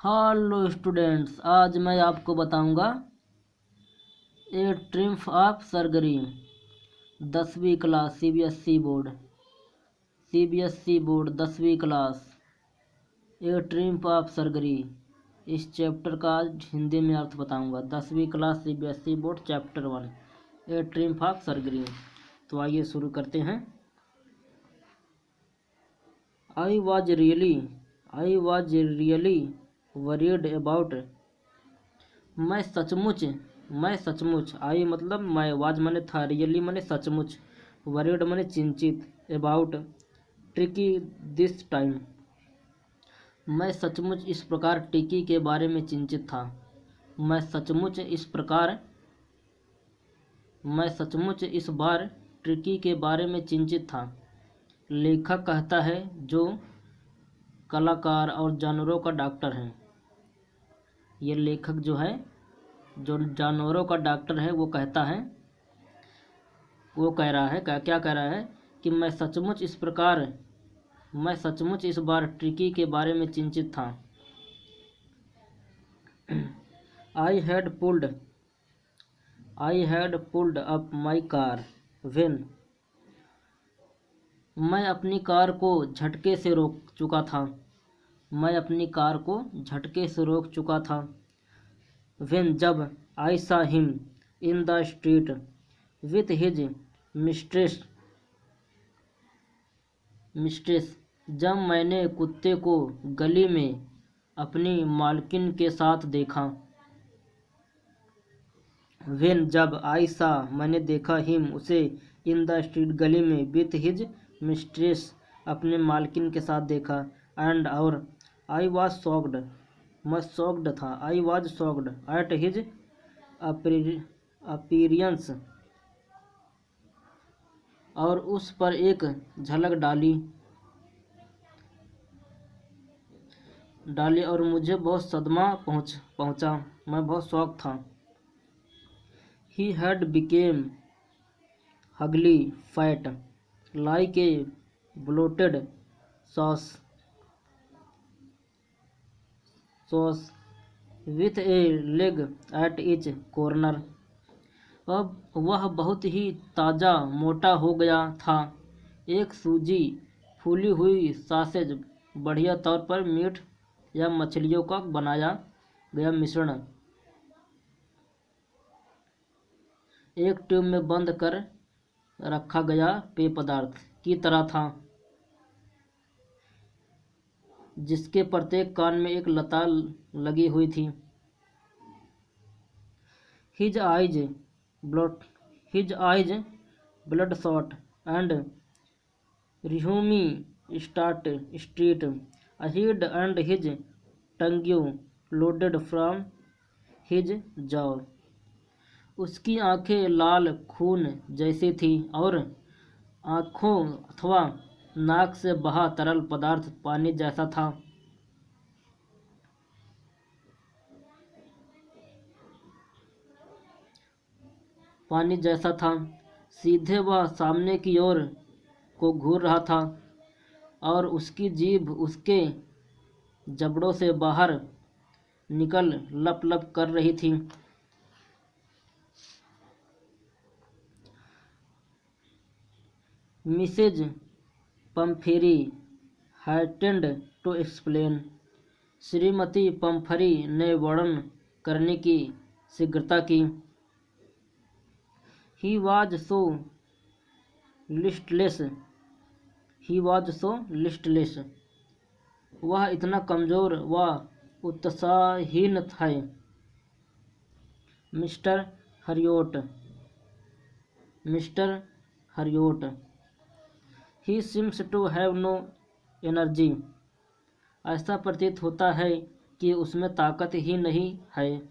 Hello students, आज मैं आपको बताऊंगा ए ट्रिम्फ ऑफ सरगरी 10वीं क्लास सीबीएसई बोर्ड 10वीं class. A triumph of surgery इस चैप्टर का आज हिंदी में अर्थ बताऊंगा। 10वीं class CBSE board chapter 1 a triumph of surgery. तो आइए शुरू करते हैं। I was really worried about. मैं सचमुच आई मतलब मैं, वाज माने था, रियली माने सचमुच, वरीड माने चिंतित, अबाउट ट्रिकी दिस टाइम। मैं सचमुच इस प्रकार टिकी के बारे में चिंतित था। मैं सचमुच इस बार ट्रिकी के बारे में चिंतित था। लेखक कहता है जो कलाकार और जानवरों का डॉक्टर है। ये लेखक जो है, जो जानवरों का डॉक्टर है, वो कह रहा है क्या कह रहा है कि मैं सचमुच इस बार ट्रिकी के बारे में चिंतित था। I had pulled up my car when. मैं अपनी कार को झटके से रोक चुका था। व्हेन जब, I saw him in the street with his mistress. जब मैंने कुत्ते को गली में अपनी मालकिन के साथ देखा। व्हेन जब, आई सा मैंने देखा, हिम उसे, इन द स्ट्रीट गली में, विथ हिज मिस्ट्रेस अपने मालकिन के साथ देखा। एंड और, आई वॉज शॉक्ड मैं शॉक्ड था। I was shocked at his appearance और उस पर एक झलक डाली और मुझे बहुत सदमा पहुंचा। मैं बहुत शॉक था। He had became Hooghly fat like a bloated sauce with A leg at each corner. अब वह बहुत ही ताज़ा मोटा हो गया था। एक सूजी फूली हुई सॉसेज, बढ़िया तौर पर मीट या मछलियों का बनाया गया मिश्रण, एक ट्यूब में बंद कर रखा गया पेय पदार्थ की तरह था, जिसके प्रत्येक कान में एक लता लगी हुई थी। His eyes bloodshot and rheumy street ahead and his tongue loaded from his jaw। उसकी आंखें लाल खून जैसी थी और आँखों अथवा नाक से बहा तरल पदार्थ पानी जैसा था। सीधे वह सामने की ओर को घूर रहा था और उसकी जीभ उसके जबड़ों से बाहर निकल लप लप कर रही थी। Mrs Pumphrey hastened to explain. श्रीमती पम्फरी ने वर्णन करने की शीघ्रता की। He was so listless. वह इतना कमज़ोर व उत्साहहीन है। Mr Herriot he seems to have no energy. ऐसा प्रतीत होता है कि उसमें ताकत ही नहीं है।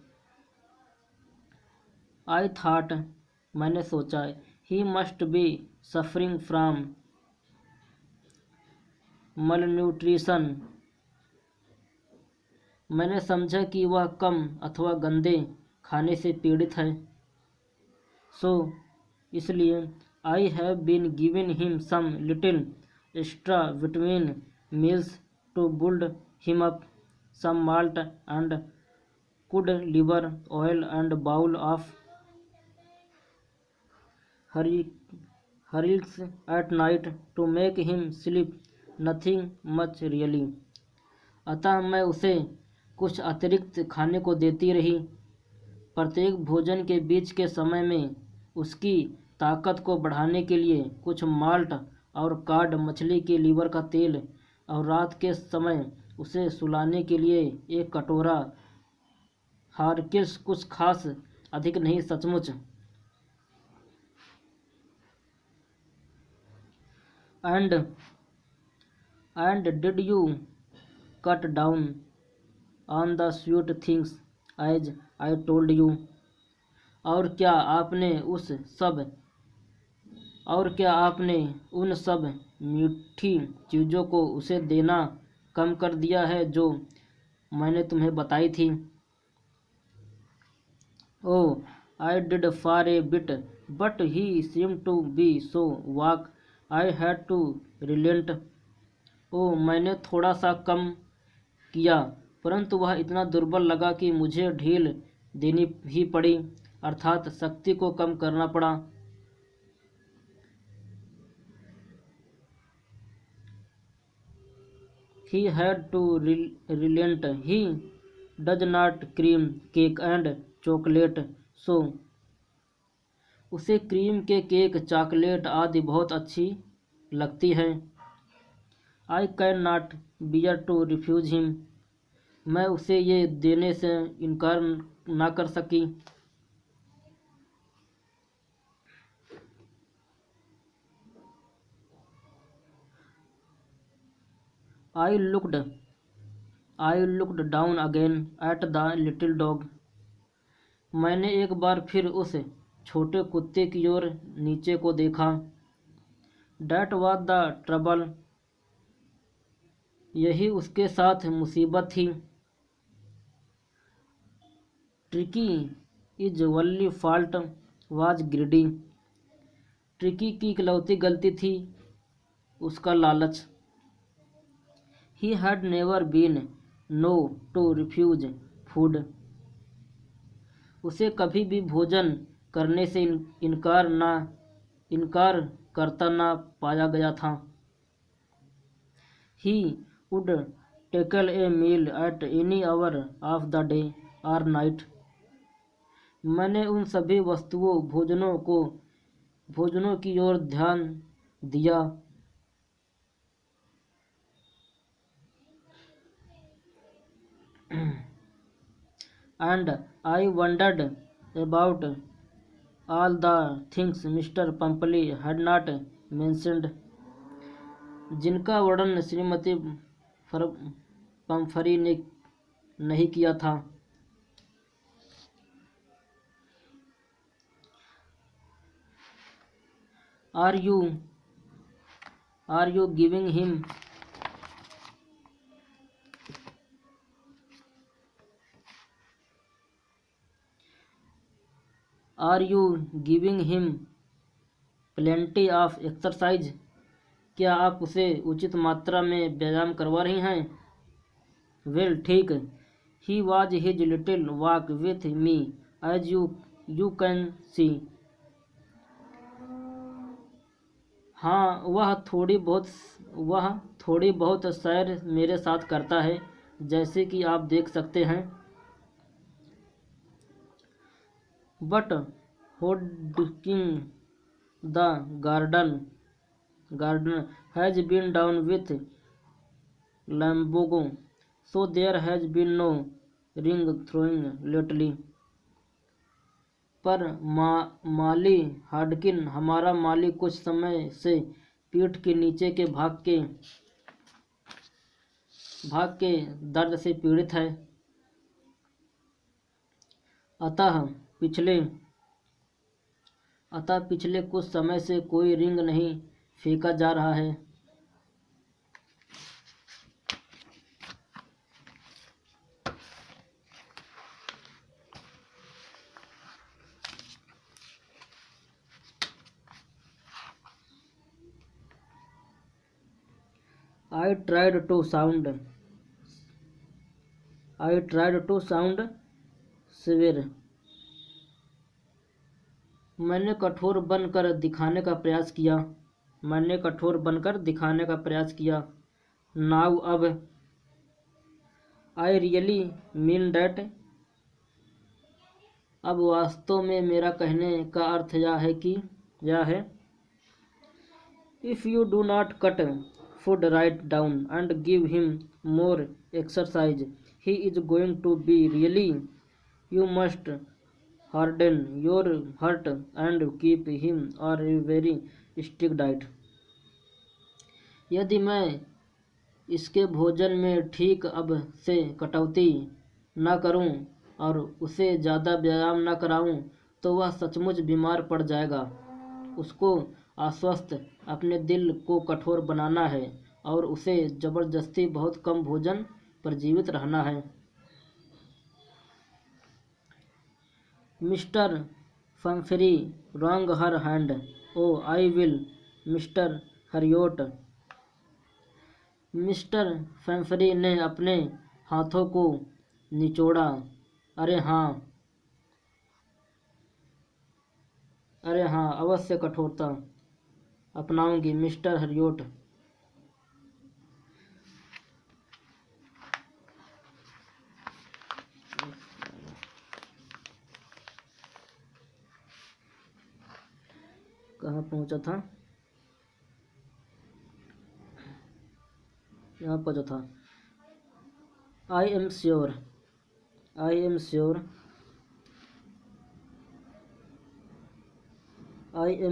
आई थॉट मैंने सोचा, he must be suffering from malnutrition. मैंने समझा कि वह कम अथवा गंदे खाने से पीड़ित है। सो इसलिए, I have been giving him some little extra between meals to build him up. some malt and could liver oil and bowl of hurry hurries at night to make him sleep. Nothing much really. अतः मैं उसे कुछ अतिरिक्त खाने को देती रही, प्रत्येक भोजन के बीच के समय में उसकी ताकत को बढ़ाने के लिए कुछ माल्ट और काड मछली के लीवर का तेल, और रात के समय उसे सुलाने के लिए एक कटोरा हार्किस। कुछ खास अधिक नहीं, सचमुच। And did you cut down on the sweet things as I told you? और क्या आपने उन सब मीठी चीज़ों को उसे देना कम कर दिया है जो मैंने तुम्हें बताई थी? Oh, I did for a bit, but he seem to be so weak I had to relent. Oh, मैंने थोड़ा सा कम किया, परंतु वह इतना दुर्बल लगा कि मुझे ढील देनी ही पड़ी, अर्थात शक्ति को कम करना पड़ा। He had to relent. He does not cream cake and chocolate, so उसे क्रीम के केक, चॉकलेट आदि बहुत अच्छी लगती है। I can not bear to refuse him, मैं उसे ये देने से इनकार ना कर सकी। I looked down again at the little dog, मैंने एक बार फिर उस छोटे कुत्ते की ओर नीचे को देखा। डैट वाज द ट्रबल, यही उसके साथ मुसीबत थी। Tricky is only fault was greedy, Tricky की इकलौती गलती थी उसका लालच। He had never been no to refuse food, उसे कभी भी भोजन करने से इनकार करता ना पाया गया था। He would tackle a meal at any hour of the day और नाइट, मैंने उन सभी भोजनों की ओर ध्यान दिया। And I wondered about all the things Mr. Pumpley had not mentioned, जिनका वर्णन श्रीमती पम्फरी ने नहीं किया था। Are you giving him plenty of exercise? क्या आप उसे उचित मात्रा में व्यायाम करवा रही हैं? वेल, ठीक। He was his little walk with me as you can see, हाँ, वह थोड़ी बहुत सैर मेरे साथ करता है, जैसे कि आप देख सकते हैं। But holding the garden has been down with lumbago, so there has been no ring throwing lately. पर माली हार्डकिन, हमारा माली, कुछ समय से पीठ के नीचे के भाग के दर्द से पीड़ित है। अतः पिछले कुछ समय से कोई रिंग नहीं फेंका जा रहा है। I tried to sound I tried to sound severe. मैंने कठोर बनकर दिखाने का प्रयास किया। मैंने कठोर बनकर दिखाने का प्रयास किया। नाउ अब। I really mean that. अब वास्तव में मेरा कहने का अर्थ यह है if you do not cut food right down and give him more exercise he is going to be really. You must harden your heart and keep him on a very strict diet। यदि मैं इसके भोजन में ठीक अब से कटौती न करूं और उसे ज़्यादा व्यायाम न कराऊं तो वह सचमुच बीमार पड़ जाएगा। उसको आश्वस्त अपने दिल को कठोर बनाना है और उसे ज़बरदस्ती बहुत कम भोजन पर जीवित रहना है। Mr Pumphrey wrung her hand. Oh I will Mr Herriot. Mr Pumphrey ने अपने हाथों को निचोड़ा। अरे हाँ अवश्य कठोरता अपनाऊंगी मिस्टर हरियोट। कहाँ पहुँचा था? यहाँ पहुँचा था। I am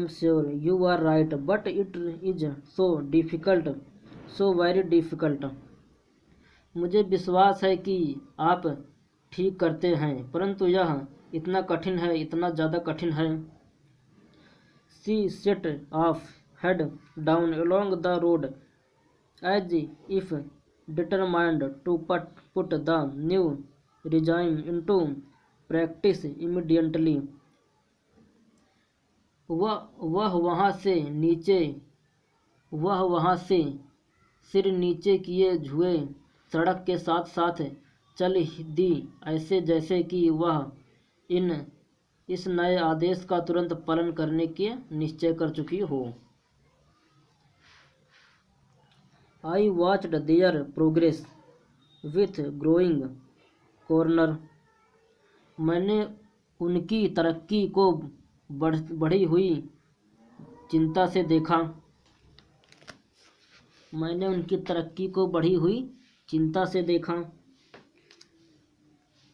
sure you are right but it is so very difficult. मुझे विश्वास है कि आप ठीक करते हैं परंतु यह इतना कठिन है, इतना ज़्यादा कठिन है। She set off head down along the road as if determined to put the new regime into practice immediately। वह वहाँ से सिर नीचे किए हुए सड़क के साथ साथ चल दी ऐसे जैसे कि वह इस नए आदेश का तुरंत पालन करने के निश्चय कर चुकी हो। I watched their progress with growing कॉर्नर। मैंने उनकी तरक्की को बढ़ी हुई चिंता से देखा।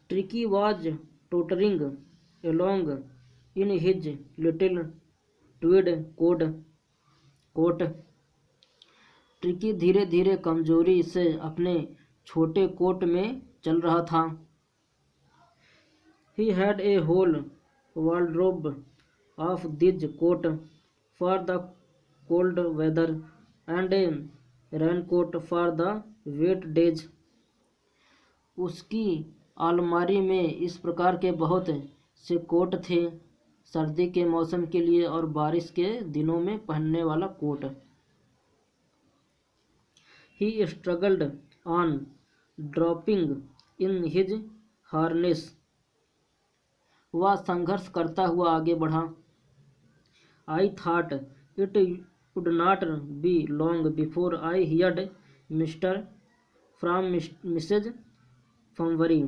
Tricki was tottering along in his little tweed coat। Tricki धीरे धीरे कमजोरी से अपने छोटे कोट में चल रहा था। He had a whole wardrobe of these coat for the cold weather and a raincoat for the wet days। उसकी अलमारी में इस प्रकार के बहुत से कोट थे, सर्दी के मौसम के लिए और बारिश के दिनों में पहनने वाला coat. He struggled on dropping in his harness। वह संघर्ष करता हुआ आगे बढ़ा। I thought it would not be long before I heard Mr. from Mrs. Fumvary।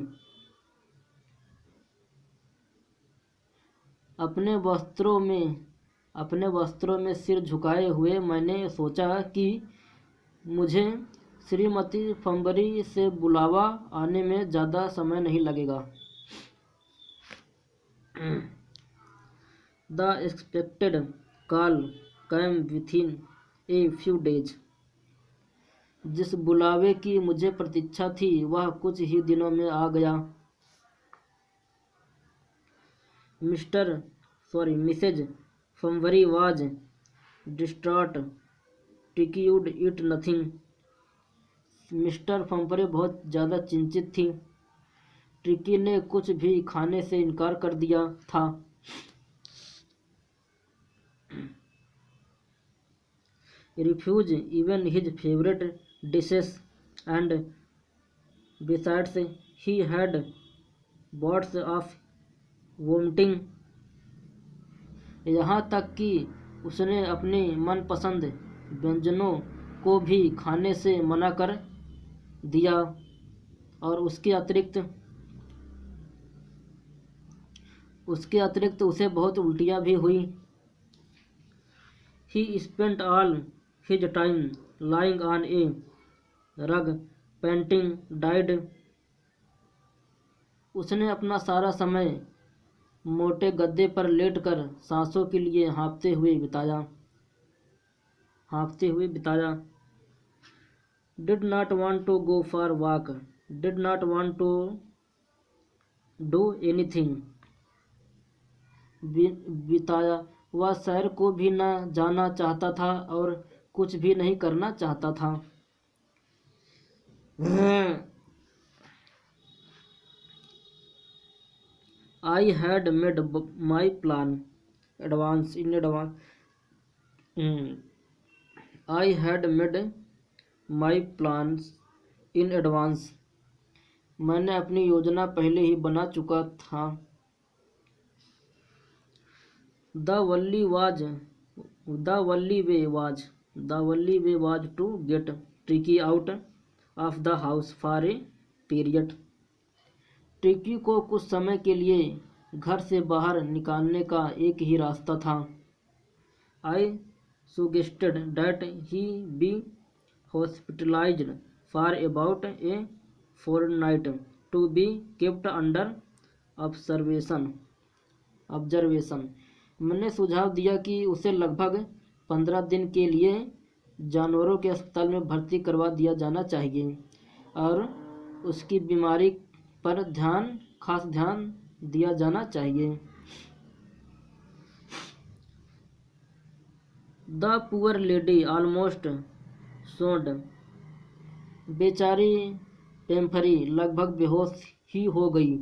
अपने वस्त्रों में सिर झुकाए हुए मैंने सोचा कि मुझे श्रीमती फम्बरी से बुलावा आने में ज़्यादा समय नहीं लगेगा। The expected call came within a few days. जिस बुलावे की मुझे प्रतीक्षा थी वह कुछ ही दिनों में आ गया। Mrs Pumphrey was distraught. Tricki would eat nothing. Mr Pumphrey बहुत ज़्यादा चिंतित थी। ट्रिकी ने कुछ भी खाने से इनकार कर दिया था। refuse even his favorite dishes and besides he had bots of vomiting, यहाँ तक कि उसने अपने मनपसंद व्यंजनों को भी खाने से मना कर दिया और उसके अतिरिक्त उसे बहुत उल्टियाँ भी हुई। He spent all his time lying on a rug panting died, उसने अपना सारा समय मोटे गद्दे पर लेटकर सांसों के लिए हाँफते हुए बिताया। Did not want to go for walk, did not want to do anything, बिताया, वह सैर को भी न जाना चाहता था और कुछ भी नहीं करना चाहता था। I had made my plan advance in advance. I had made my plans in advance. मैंने अपनी योजना पहले ही बना चुका था। The only way was to get Tricky out of the house for a period. Tricky को कुछ समय के लिए घर से बाहर निकालने का एक ही रास्ता था। I suggested that he be hospitalized for about a fortnight to be kept under observation. मैंने सुझाव दिया कि उसे लगभग 15 दिन के लिए जानवरों के अस्पताल में भर्ती करवा दिया जाना चाहिए और उसकी बीमारी पर खास ध्यान दिया जाना चाहिए। द पुअर लेडी ऑलमोस्ट सोड, बेचारी पेम्फरी लगभग बेहोश ही हो गई।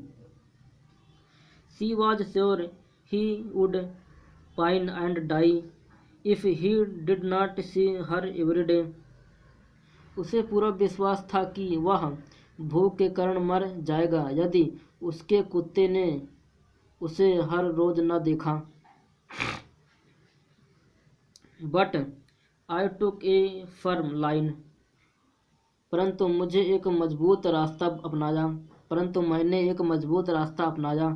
She was sure he would pine and die if he did not see her every day, उसे पूरा विश्वास था कि वह भूख के कारण मर जाएगा यदि उसके कुत्ते ने उसे हर रोज न देखा। But I took a firm line, परंतु मैंने एक मजबूत रास्ता अपनाया।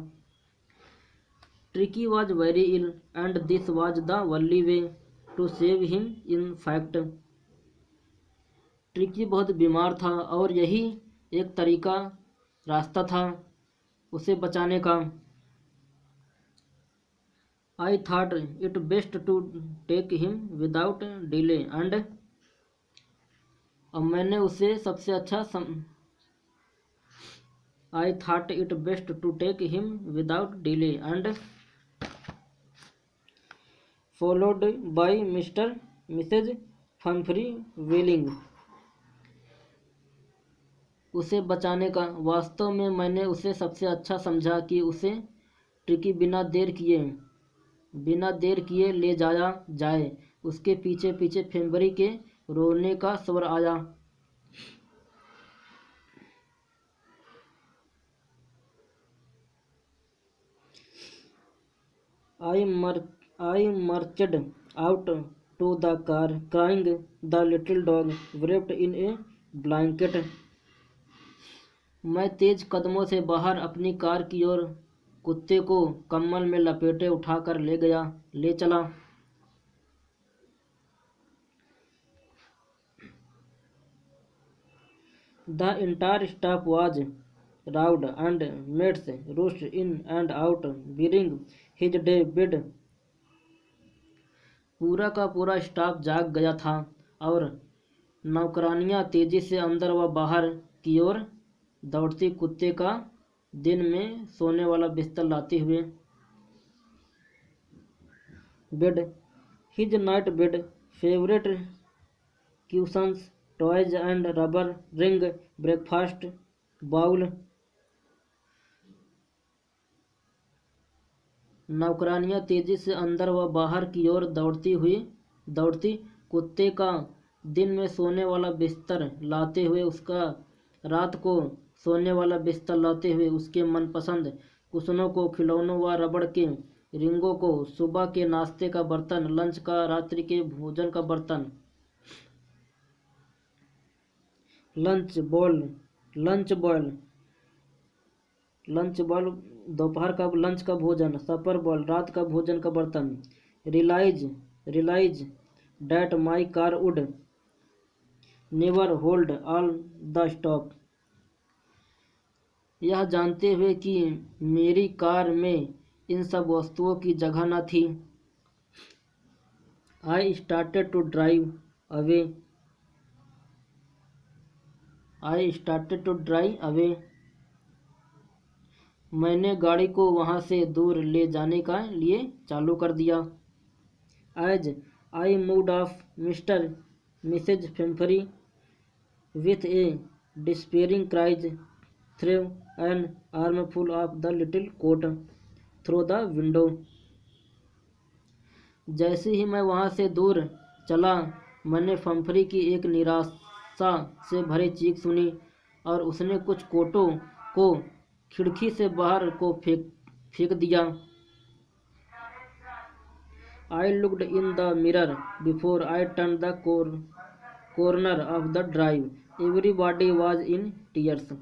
Tricki was very ill and this was the only way to save him in fact, Tricki बहुत बीमार था और यही एक रास्ता था उसे बचाने का। I thought it best to take him without delay and, अब मैंने उसे सबसे अच्छा I thought it best to take him without delay and followed by Mr. Mrs. Humphrey Wheeling, उसे बचाने का। वास्तव में मैंने उसे सबसे अच्छा समझा कि उसे ट्रिकी बिना देर किए ले जाया जाए। उसके पीछे पीछे फेम्बरी के रोने का स्वर आया। I marched out to the car crying, the little dog wrapped in a blanket. मैं तेज कदमों से बाहर अपनी कार की ओर कुत्ते को कम्बल में लपेटे उठाकर ले चला। The entire staff was roused and mates rushed in and out bearing his day bed. पूरा का पूरा स्टाफ जाग गया था और नौकरानियां तेजी से अंदर व बाहर की ओर दौड़ती कुत्ते का दिन में सोने वाला बिस्तर लाते हुए। Bed, his night bed, favourite cushions, toys and rubber ring, breakfast bowl. नौकरानियां तेजी से अंदर व बाहर की ओर दौड़ती कुत्ते का दिन में सोने वाला बिस्तर लाते हुए उसका रात को सोने वाला बिस्तर लाते हुए उसके मनपसंद कुशनों को, खिलौनों व रबड़ के रिंगों को, सुबह के नाश्ते का बर्तन, लंच का, रात्रि के भोजन का बर्तन, lunch ball lunch ball lunch ball दोपहर का लंच का भोजन, सपर बॉल रात का भोजन का बर्तन, realise that my car would never hold all the stop. यह जानते हुए कि मेरी कार में इन सब वस्तुओं की जगह न थी। I started to drive away मैंने गाड़ी को वहाँ से दूर ले जाने का लिए चालू कर दिया। As I moved off Mrs Pumphrey with a despairing cries threw an armful of the little coat through the window. जैसे ही मैं वहाँ से दूर चला, मैंने फम्फरी की एक निराशा से भरी चीख सुनी और उसने कुछ कोटों को खिड़की से बाहर को फेंक दिया। I looked in the mirror before I turn the corner of the drive, everybody was in tears.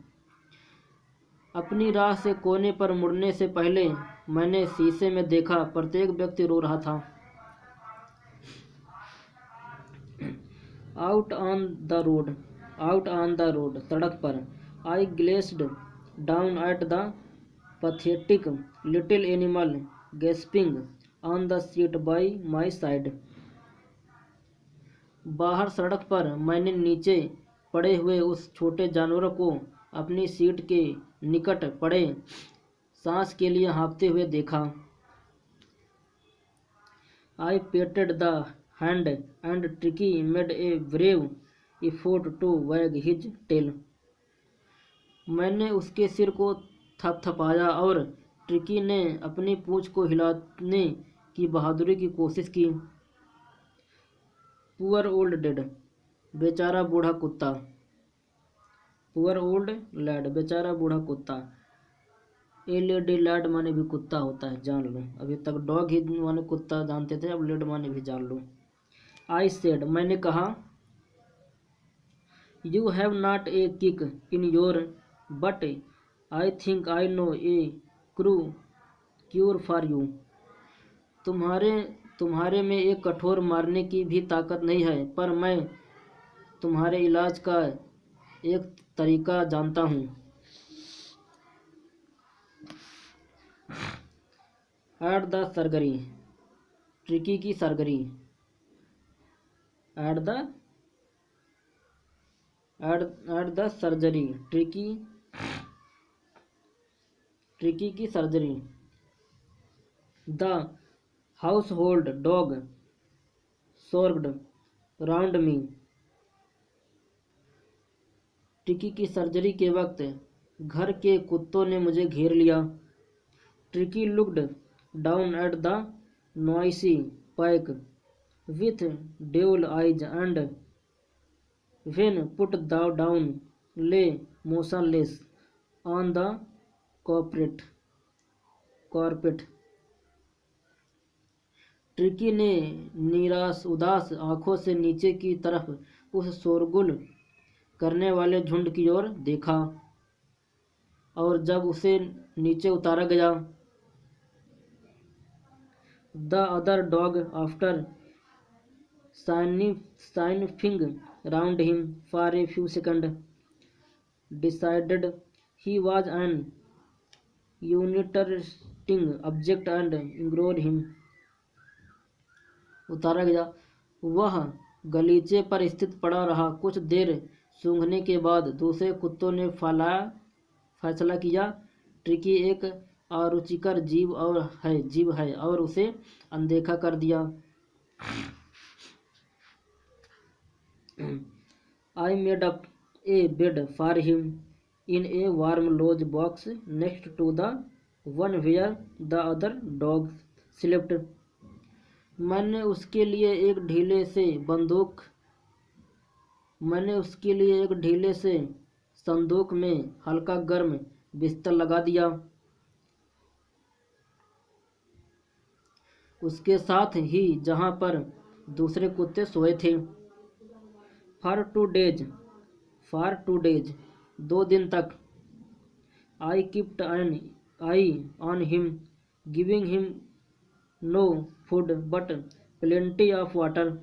अपनी राह से कोने पर मुड़ने से पहले मैंने शीशे में देखा, प्रत्येक व्यक्ति रो रहा था। आउट ऑन द रोड सड़क पर I glanced down at the pathetic little animal gasping on the seat by my side. बाहर सड़क पर मैंने नीचे पड़े हुए उस छोटे जानवर को अपनी सीट के निकट पड़े सांस के लिए हाँफते हुए देखा। I patted the hand and Tricki made a brave effort to wag his tail. मैंने उसके सिर को थपथपाया और ट्रिकी ने अपनी पूंछ को हिलाने की बहादुरी की कोशिश की। पुअर ओल्ड डेड बेचारा बूढ़ा कुत्ता। पुअर ओल्ड लैड बेचारा बूढ़ा कुत्ता। ए लेडी लैड माने भी कुत्ता होता है, जान लो। अभी तक डॉग ही माने कुत्ता जानते थे, अब लेड माने भी जान लो। आई सेड मैंने कहा, you have not a kick in your but I think I know A cure for you. तुम्हारे में एक कठोर मारने की भी ताकत नहीं है, पर मैं तुम्हारे इलाज का एक तरीका जानता हूँ। एट द सर्जरी ट्रिकी की surgery. At the surgery Tricki की surgery. The household dog surged round me. Tricki की सर्जरी के वक्त घर के कुत्तों ने मुझे घेर लिया। Tricki looked down at the noisy pack with dull eyes and when put down lay motionless on the carpet। Tricki ने निराश उदास आंखों से नीचे की तरफ उस शोरगुल करने वाले झुंड की ओर देखा, और जब उसे नीचे उतारा गया, the other dog after sniffing round him for a few seconds decided he was an uninteresting object and ignored him। उतारा गया। वह गलीचे पर स्थित पड़ा रहा। कुछ देर सूंघने के बाद दूसरे कुत्तों ने फैसला किया, ट्रिकी एक अरुचिकर जीव है और उसे अनदेखा कर दिया। I made up a bed for him in a warm lodge box next to the one where the other dogs slept। मैंने उसके लिए एक ढीले से संदूक में हल्का गर्म बिस्तर लगा दिया। उसके साथ ही जहाँ पर दूसरे कुत्ते सोए थे। फॉर 2 डेज 2 दिन तक। I kept an eye on him, giving him no food but plenty of water.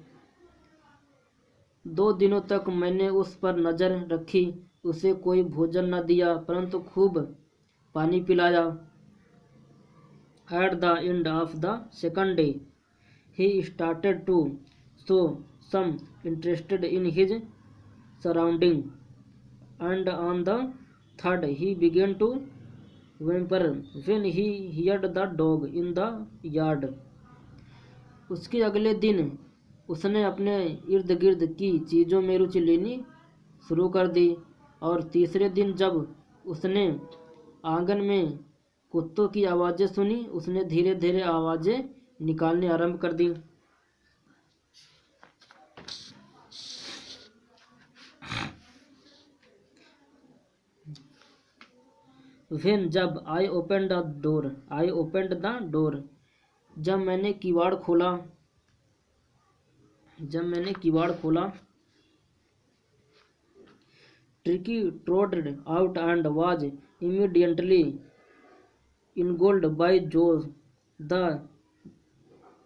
2 दिनों तक मैंने उस पर नज़र रखी, उसे कोई भोजन न दिया परंतु खूब पानी पिलाया। At the end of the second day, he started to show some interest in his surroundings, and on the third, he began to whimper when he heard the dog in the yard. उसके अगले दिन उसने अपने इर्द गिर्द की चीज़ों में रुचि लेनी शुरू कर दी, और तीसरे दिन जब उसने आंगन में कुत्तों की आवाज़ें सुनी, उसने धीरे धीरे आवाज़ें निकालने आरंभ कर दी। When जब I opened the door, जब मैंने किवाड़ खोला, Tricky trotted out and was immediately engulfed by Joe, the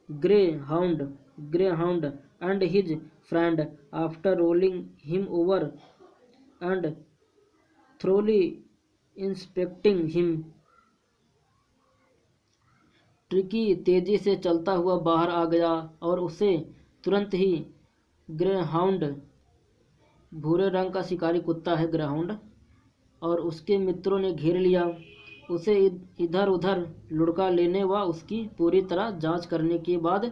greyhound, and his friend. After rolling him over and thoroughly inspecting him, tricky तेजी से चलता हुआ बाहर आ गया और उसे तुरंत ही ग्रेहाउंड, भूरे रंग का शिकारी कुत्ता है ग्रेहाउंड, और उसके मित्रों ने घेर लिया। उसे इधर उधर लुढ़का लेने व उसकी पूरी तरह जांच करने के बाद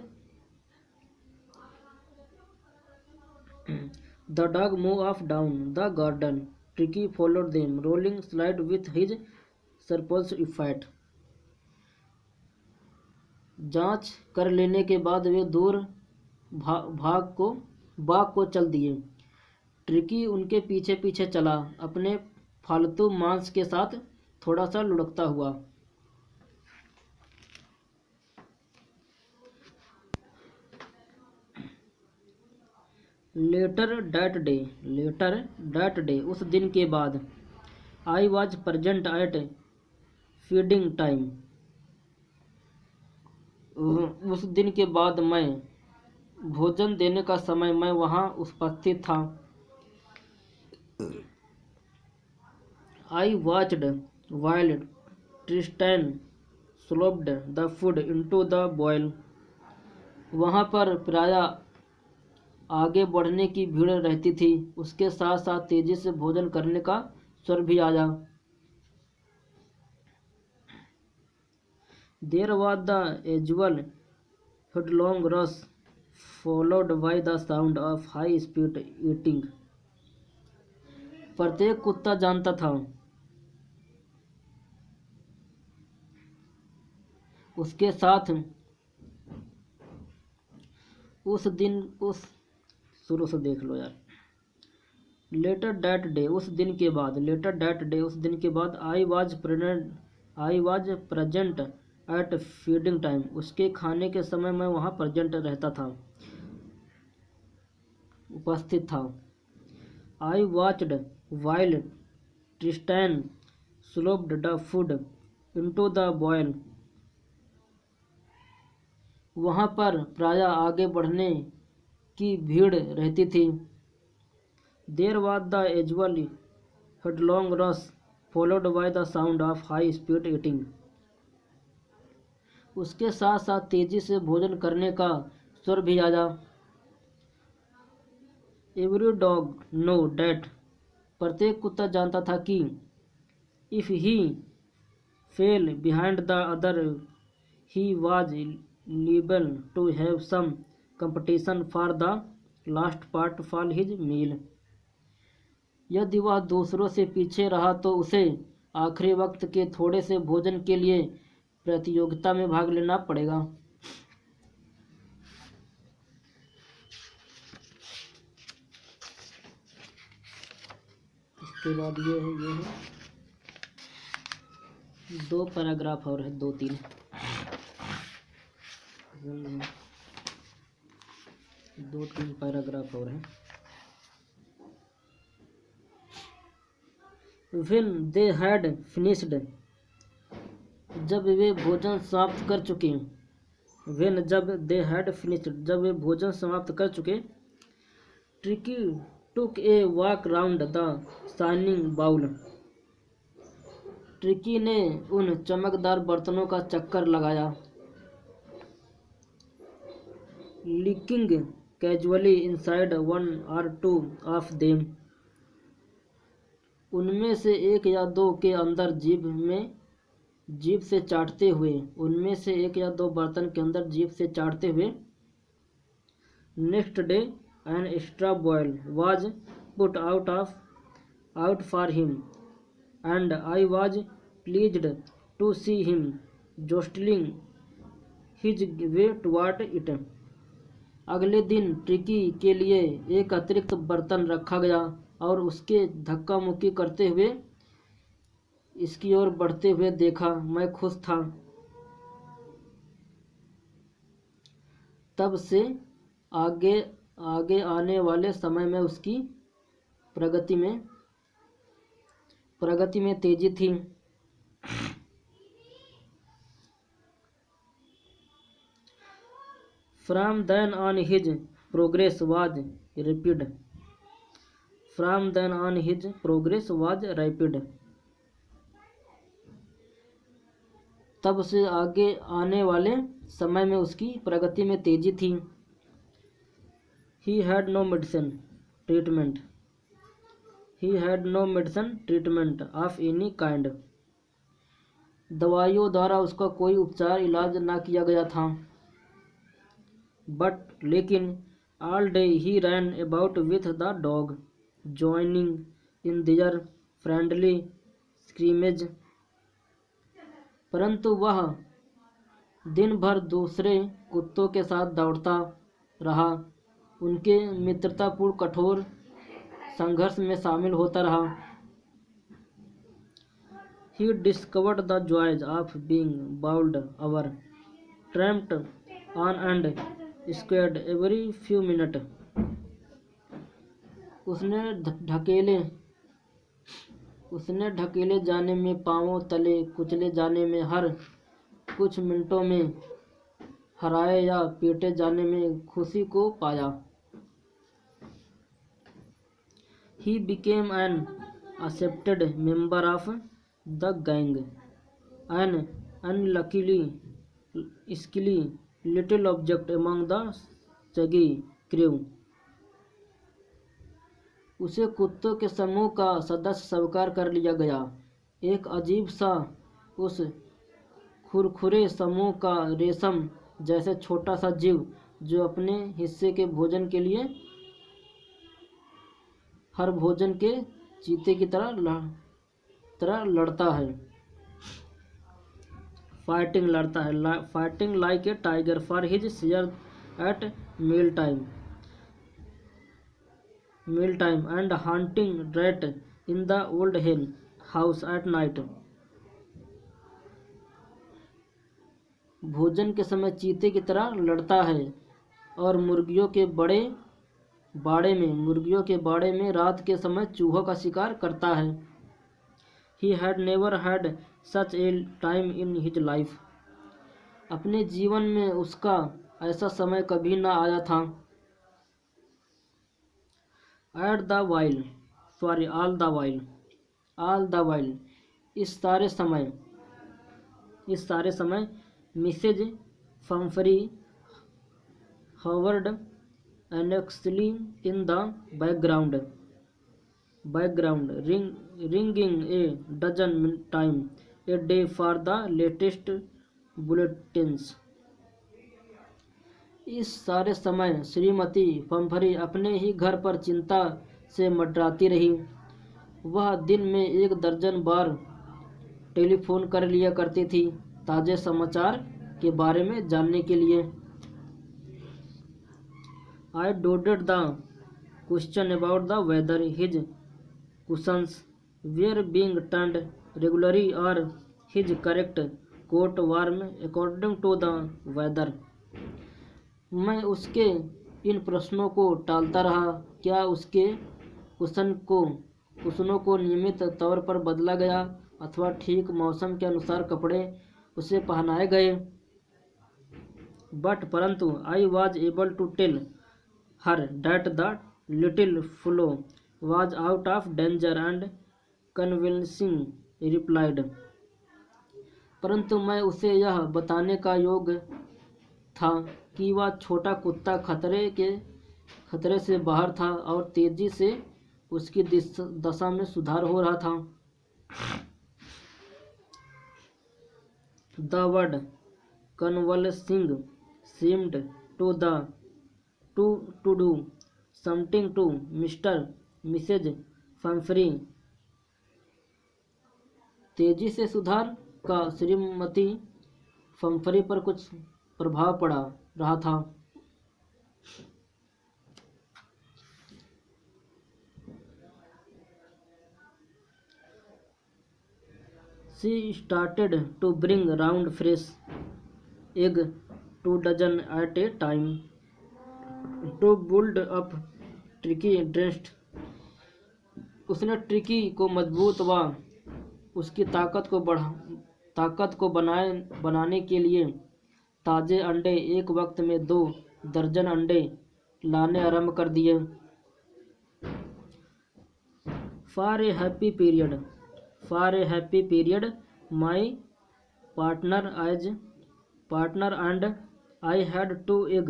the dog move of down the garden. Tricky followed them, rolling slide with his surplus effect. जांच कर लेने के बाद वे दूर बाग को चल दिए। ट्रिकी उनके पीछे पीछे चला, अपने फालतू मांस के साथ थोड़ा सा लुढ़कता हुआ। लेटर दैट डे उस दिन के बाद, I was present at feeding time. उस दिन के बाद मैं भोजन देने का समय मैं वहाँ उपस्थित था। I watched while Tristan sloped the food into the boil। वहाँ पर प्रायः आगे बढ़ने की भीड़ रहती थी, उसके साथ साथ तेजी से भोजन करने का स्वर भी आया। There was the usual headlong rush followed by the sound of high speed eating। प्रत्येक कुत्ता जानता था उसके साथ उस शुरू से देख लो यार। लेटर दैट डे उस दिन के बाद, I was present at feeding time. उसके खाने के समय मैं वहाँ प्रेजेंट उपस्थित था। I watched while Tristan sloped the food into the boil। वहाँ पर प्रायः आगे बढ़ने की भीड़ रहती थी। There was the usual headlong rush followed by the sound of high speed eating। उसके साथ साथ तेजी से भोजन करने का स्वर भी आया। Every dog know that प्रत्येक कुत्ता जानता था कि if he fell behind the other he was liable to have some competition for the last part for his meal। यदि वह दूसरों से पीछे रहा तो उसे आखिरी वक्त के थोड़े से भोजन के लिए प्रतियोगिता में भाग लेना पड़ेगा। उसके बाद ये है 2 पैराग्राफ और है, 2-3 2-3 पैराग्राफ और है। When they had finished, जब वे भोजन समाप्त कर चुके। When जब they had finished, जब वे भोजन समाप्त कर चुके। Tricky took a walk round the shining bowl. Tricky ने उन चमकदार बर्तनों का चक्कर लगाया। Looking casually inside 1 or 2 of them, उनमें से 1 या 2 के अंदर जीभ से चाटते हुए, उनमें से 1 या 2 बर्तन के अंदर जीभ से चाटते हुए। Next day an extra bowl was put out for him and I was pleased to see him jostling his way toward it. अगले दिन ट्रिकी के लिए एक अतिरिक्त बर्तन रखा गया और उसके धक्का मुक्की करते हुए इसकी ओर बढ़ते हुए देखा। मैं खुश था। तब से आगे आने वाले समय में उसकी प्रगति में तेजी थी। From then on his progress was rapid. From then on his progress was rapid. तब से आगे आने वाले समय में उसकी प्रगति में तेजी थी। He had no medicine treatment. He had no medicine treatment of any kind. दवाइयों द्वारा उसका कोई उपचार इलाज ना किया गया था। But लेकिन all day he ran about with the dog, joining in their friendly scrimmage. परंतु वह दिन भर दूसरे कुत्तों के साथ दौड़ता रहा, उनके मित्रतापूर्ण कठोर संघर्ष में शामिल होता रहा। He discovered the joys of being bowled over, tramped on and squared every few minutes. उसने ढकेले जाने में, पांवों तले कुचले जाने में, हर कुछ मिनटों में हराए या पीटे जाने में खुशी को पाया। He became an accepted member of the gang, an unluckily skilly little object among the shaggy crew. उसे कुत्तों के समूह का सदस्य स्वीकार कर लिया गया, एक अजीब सा उस खुरखुरे समूह का रेशम जैसे छोटा सा जीव जो अपने हिस्से के भोजन के लिए हर भोजन के चीते की तरह लड़ता है। Fighting like a tiger for his share at meal time and hunting rat in the old hen house at night. भोजन के समय चीते की तरह लड़ता है और मुर्गियों के बाड़े में रात के समय चूहों का शिकार करता है। He had never had such a time in his life. अपने जीवन में उसका ऐसा समय कभी न आया था। all the while इस सारे समय Mrs फम्फरी hovered anxiously in the background ringing a dozen times a day for the latest bulletins. इस सारे समय श्रीमती फम्फरी अपने ही घर पर चिंता से मंडराती रही। वह दिन में 1 दर्जन बार टेलीफोन कर लिया करती थी ताज़े समाचार के बारे में जानने के लिए। I dodged the question about the weather. His cushions were being turned regularly or his correct coat warm according to the weather. मैं उसके इन प्रश्नों को टालता रहा। क्या उसके कुशनों को नियमित तौर पर बदला गया अथवा ठीक मौसम के अनुसार कपड़े उसे पहनाए गए। परंतु I was able to tell her that the little fellow was out of danger and convincing replied. परंतु मैं उसे यह बताने का योग्य था कि वह छोटा कुत्ता खतरे से बाहर था और तेजी से उसकी दशा में सुधार हो रहा था। The word convalescing seemed to do something to Mrs Pumphrey. तेजी से सुधार का श्रीमती फम्फ्री पर कुछ प्रभाव पड़ा रहा था। She started to bring round fresh egg 2 dozen at a time to build up Tricki dressed. उसने ट्रिकी को मजबूत व उसकी ताकत को बनाने के लिए ताज़े अंडे एक वक्त में 2 दर्जन अंडे लाने आरंभ कर दिए। For a happy period my partner and I had 2 egg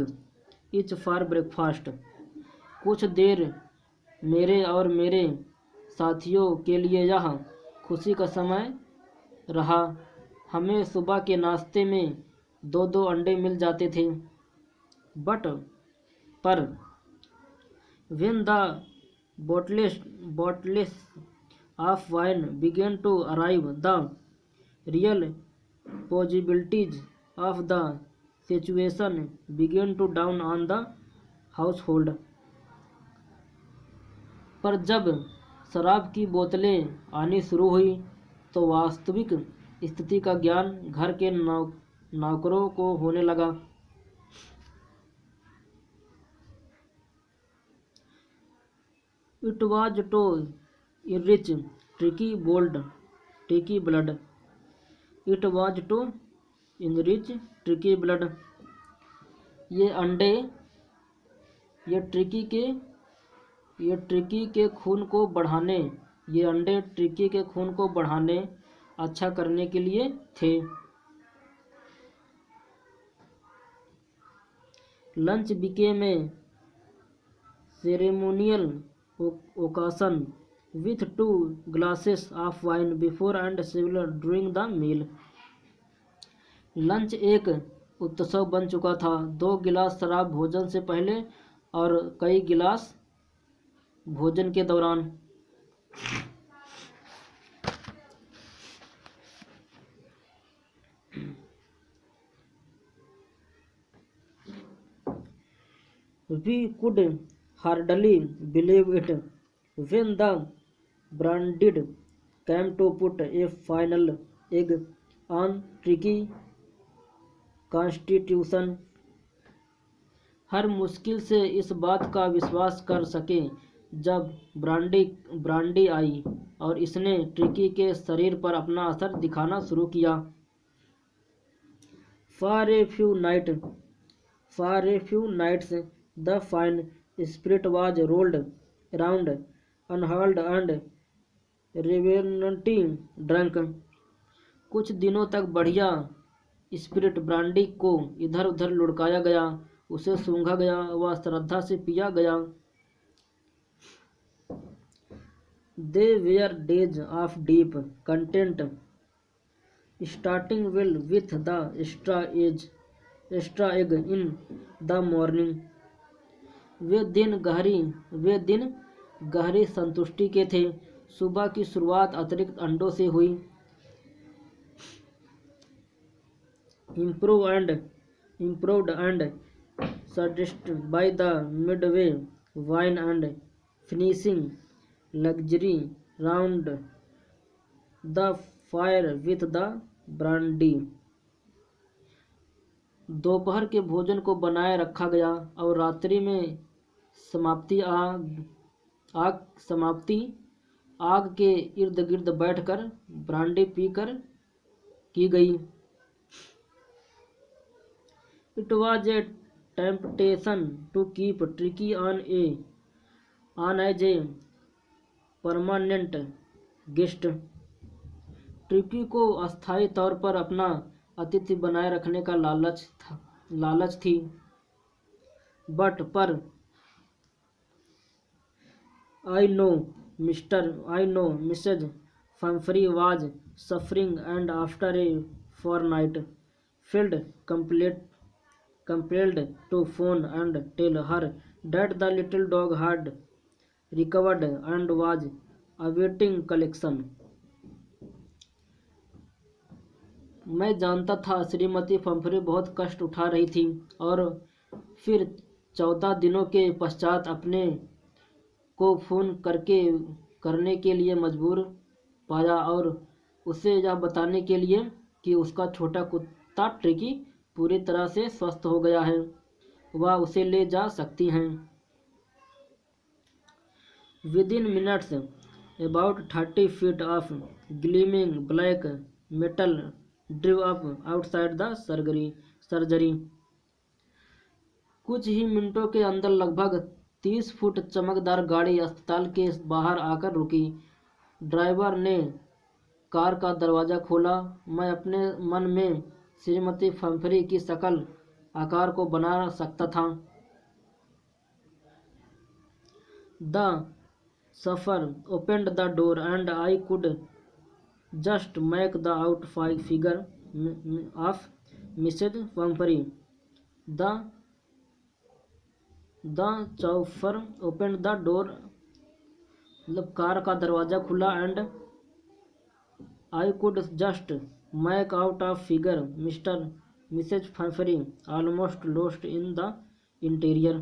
each for breakfast. कुछ देर मेरे और मेरे साथियों के लिए यह खुशी का समय रहा। हमें सुबह के नाश्ते में 2 अंडे मिल जाते थे। पर when the bottles of wine began to arrive, the real possibilities of the situation began to dawn on the household। पर जब शराब की बोतलें आनी शुरू हुई तो वास्तविक स्थिति का ज्ञान घर के नौकरों को होने लगा। It was to enrich Tricky blood. It was to enrich Tricky blood. ये अंडे ट्रिकी के खून को बढ़ाने अच्छा करने के लिए थे। Lunch became a ceremonial occasion with 2 glasses of wine before and several during the meal। Lunch एक उत्सव बन चुका था। 2 गिलास शराब भोजन से पहले और कई गिलास भोजन के दौरान। We could hardly believe it when the branded came to put a final egg on Tricky constitution। हर मुश्किल से इस बात का विश्वास कर सके जब ब्रांडी आई और इसने ट्रिकी के शरीर पर अपना असर दिखाना शुरू किया। For a few nights the fine spirit was rolled around unhurled and reverently drunk। कुछ दिनों तक बढ़िया स्पिरिट ब्रांडी को इधर उधर लुढ़काया गया, उसे सूंघा गया व श्रद्धा से पिया गया। They were days of deep content, starting well with the extra egg in the morning। वे दिन गहरी संतुष्टि के थे। सुबह की शुरुआत अतिरिक्त अंडों से हुई। Improved and suggested by the midway wine and finishing luxury round the fire with the brandy. दोपहर के भोजन को बनाए रखा गया और रात्रि में समाप्ति आग के इर्द गिर्द बैठकर ब्रांडी पीकर की गई। It was a temptation to keep Tricki on as a permanent guest. Tricki को अस्थायी तौर पर अपना अतिथि बनाए रखने का लालच थी, पर I know Mrs Pumphrey was suffering and after a fortnight felt compelled to phone and tell her that the little dog had recovered and was awaiting collection। मैं जानता था श्रीमती फम्फरी बहुत कष्ट उठा रही थी और फिर 14 दिनों के पश्चात अपने को फोन करने के लिए मजबूर पाया और उसे यह बताने के लिए कि उसका छोटा कुत्ता ट्रिकी पूरी तरह से स्वस्थ हो गया है, वह उसे ले जा सकती हैं। Within minutes, about 30 feet of gleaming black metal drew up outside the surgery। कुछ ही मिनटों के अंदर लगभग 30 फुट चमकदार गाड़ी अस्पताल के बाहर आकर रुकी। ड्राइवर ने कार का दरवाज़ा खोला। मैं अपने मन में श्रीमती फम्फरी की शक्ल आकार को बना सकता था। The chauffeur opened the door and I could just make the out figure of Mrs Pumphrey. The chauffeur open the door, मतलब कार का दरवाज़ा खुला, and I could just make out of figure Mrs Pumphrey almost lost in the interior.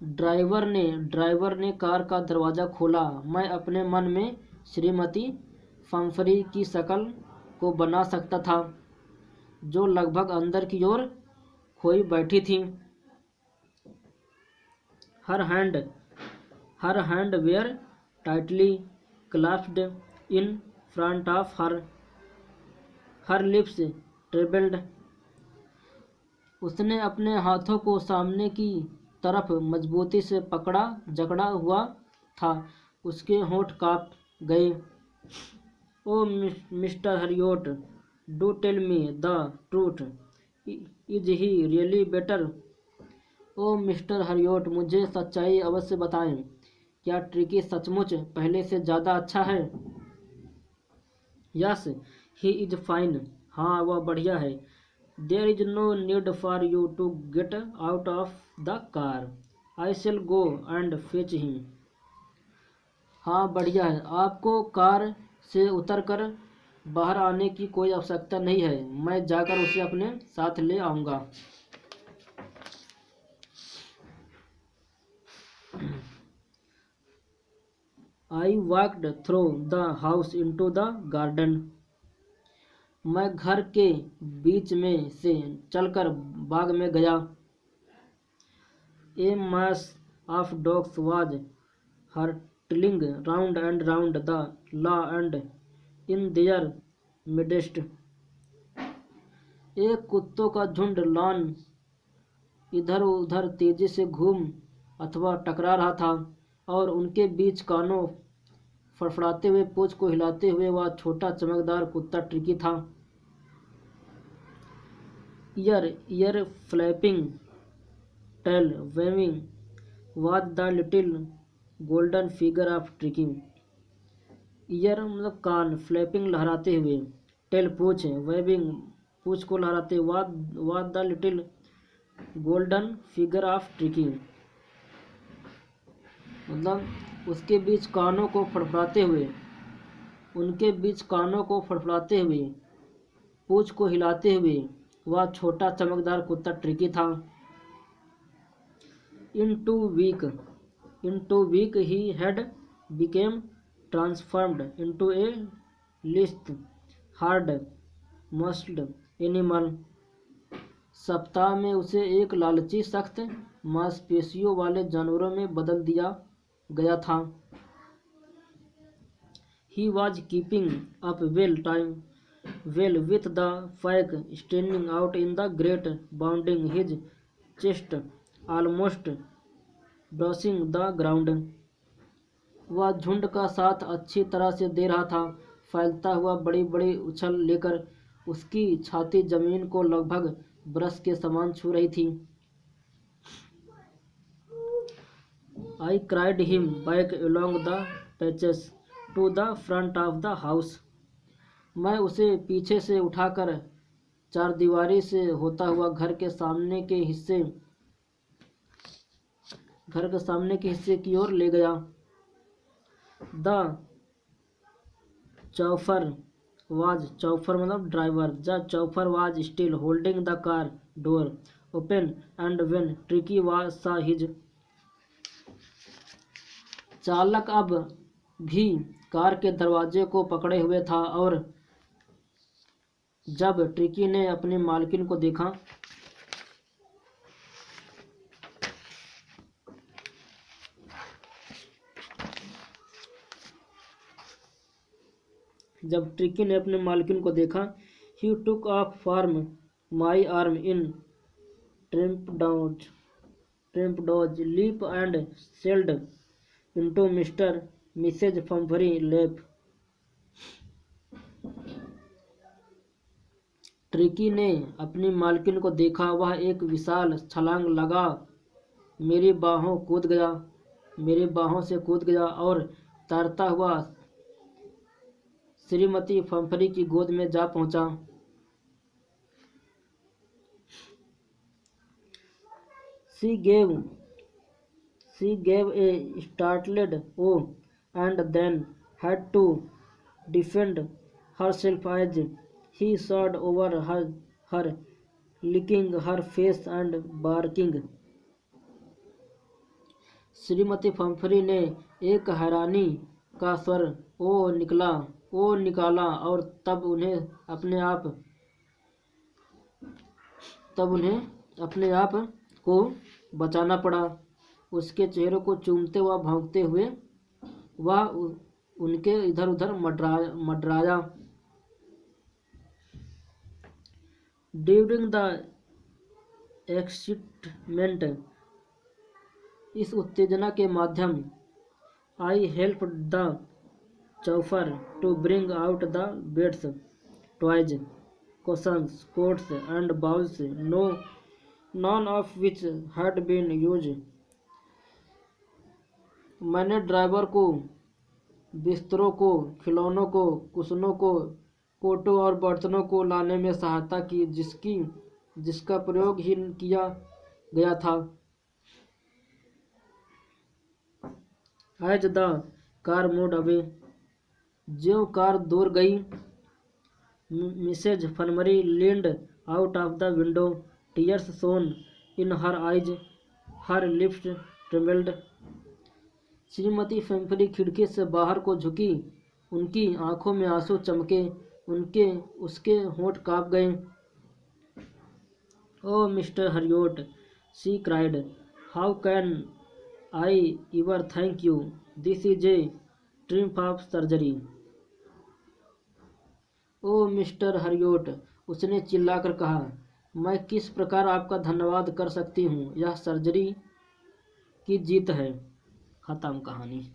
Driver ने car का दरवाज़ा खोला। मैं अपने मन में श्रीमती फम्फरी की शक्ल को बना सकता था, जो लगभग अंदर की ओर खोई बैठी थी। Her hand were tightly clasped in front of her lips trembled. उसने अपने हाथों को सामने की तरफ मजबूती से जकड़ा हुआ था। उसके होंठ कांप गए। Oh Mr Herriot, do tell me the truth, is he really better? Oh Mr Herriot, मुझे सच्चाई अवश्य बताएं, क्या ट्रिकी सचमुच पहले से ज़्यादा अच्छा है? Yes, he is fine. हाँ, वह बढ़िया है। There is no need for you to get out of the car. I shall go and fetch him. हाँ, बढ़िया है। आपको कार से उतरकर बाहर आने की कोई आवश्यकता नहीं है। मैं जाकर उसे अपने साथ ले आऊँगा। I walked through the house into the garden। मैं घर के बीच में से चलकर बाग में गया। A mass of dogs was hurtling round and round the lawn and in their midst। एक कुत्तों का झुंड लॉन इधर उधर तेजी से घूम अथवा टकरा रहा था और उनके बीच कानों फड़फड़ाते हुए, पूंछ को हिलाते हुए वह छोटा चमकदार कुत्ता ट्रिकी था। Ear flapping, tail waving was the little golden figure of Tricki. Ear मतलब कान, फ्लैपिंग लहराते हुए, टेल पूंछ, वेविंग पूंछ को लहराते, was the little golden figure of tricky, मतलब उसके बीच कानों को फड़फड़ाते हुए, उनके बीच कानों को फड़फड़ाते हुए, पूंछ को हिलाते हुए वह छोटा चमकदार कुत्ता ट्रिकी था। In 2 weeks he had become transformed into a lithe, hard muscled animal. सप्ताह में उसे एक लालची सख्त मांसपेशियों वाले जानवरों में बदल दिया गया था. He was keeping up well with the pack standing out in the great bounding his chest almost brushing the ground. वह झुंड का साथ अच्छी तरह से दे रहा था, फैलता हुआ बड़ी बड़ी उछल लेकर उसकी छाती जमीन को लगभग ब्रश के समान छू रही थी. I carried him back along the patches to the front of the house. मैं उसे पीछे से उठाकर चारदीवारी से होता हुआ घर के सामने के हिस्से की ओर ले गया. The chauffeur मतलब driver. The chauffeur was still holding the car door open and when Tricky saw his. चालक अब भी कार के दरवाजे को पकड़े हुए था और जब ट्रिकी ने अपनी मालकिन को देखा he took off from my arm in trapdoors leap and sailed into Mrs. Pumphrey's lap. Tricky ने अपनी मालकिन को देखा. वह एक विशाल छलांग लगा मेरी बाहों से कूद गया और तैरता हुआ श्रीमती पंफरी की गोद में जा पहुंचा. She gave a startled "oh" and then had to defend herself as he soared over her, licking her face and barking. Shrimati पंफरी ने एक हैरानी का स्वर ओ निकाला और तब उन्हें अपने आप को बचाना पड़ा. उसके चेहरे को चूमते व भौंकते हुए वह उनके इधर उधर मंडराया. ड्यूरिंग द एक्साइटमेंट इस उत्तेजना के माध्यम I help the chauffeur to bring out the beds toys cushions coats and bowls none of which had been used. मैंने ड्राइवर को बिस्तरों को, खिलौनों को, कुशनों को, कोटों और बर्तनों को लाने में सहायता की जिसका प्रयोग ही किया गया था. As the car moved away, ज्यों कार दूर गई, Mrs फनमरी leaned out of the window. Tears shone in her eyes, her lips trembled. Shrimati Pumphrey खिड़की से बाहर को झुकी, उनकी आंखों में आंसू चमके, उसके होंठ कांप गए. "Oh, Mr. Harriot," she cried, "how can I ever thank you? This is a triumph of surgery." "Oh, Mr. Harriot," उसने चिल्लाकर कहा, "मैं किस प्रकार आपका धन्यवाद कर सकती हूँ? यह सर्जरी की जीत है." खत्म कहानी.